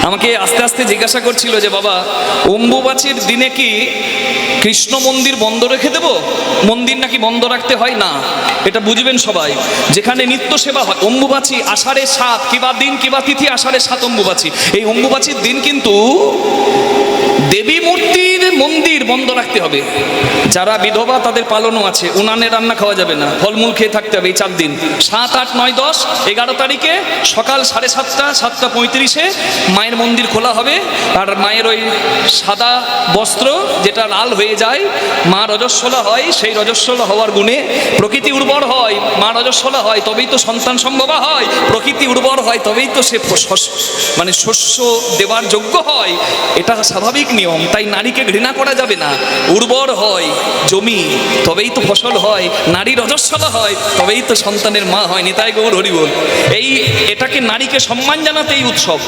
আমাকে আস্তে আস্তে জিজ্ঞাসা করছিল যে বাবা, অম্বুবাচীর দিনে কি কৃষ্ণ মন্দির বন্ধ রেখে দেব? মন্দির নাকি বন্ধ রাখতে হয় না, এটা বুঝবেন সবাই। যেখানে নিত্য সেবা হয়, অম্বুবাচী আষাঢ়ে 7 কিবা দিন কিবা তিথি, আষাঢ়ে 7 অম্বুবাচী। এই অম্বুবাচীর দিন কিন্তু দেবী মূর্তির মন্দির বন্ধ রাখতে হবে। যারা বিধবা তাদের পালনও আছে, উনানে রান্না খাওয়া যাবে না, ফলমূল খেয়ে থাকতে হবে এই 4 দিন। 7, 8, 9, 10, 11 তারিখে সকাল 7:30, 7:35 মায়ের মন্দির খোলা হবে। আর মায়ের ওই সাদা বস্ত্র যেটা লাল হয়ে যায়, মা রজস্বলা হয়, সেই রজস্বলা হওয়ার গুণে প্রকৃতি উর্বর হয়। মা রজস্বলা হয় তবেই তো সন্তান সম্ভবা হয়, প্রকৃতি উর্বর হয় তবেই তো সে মানে শস্য দেবার যোগ্য হয়। এটা স্বাভাবিক নিয়ম, তাই নারীকে ঘৃণা করা যাবে না। উর্বর হয় জমি তবেই তো ফসল হয়, নারী রজস্বলা হয় তবেই তো সন্তানের মা হয়। নিতাই গৌর হরি বল। এটাকে নারীকে সম্মান জানাতে এই উৎসব।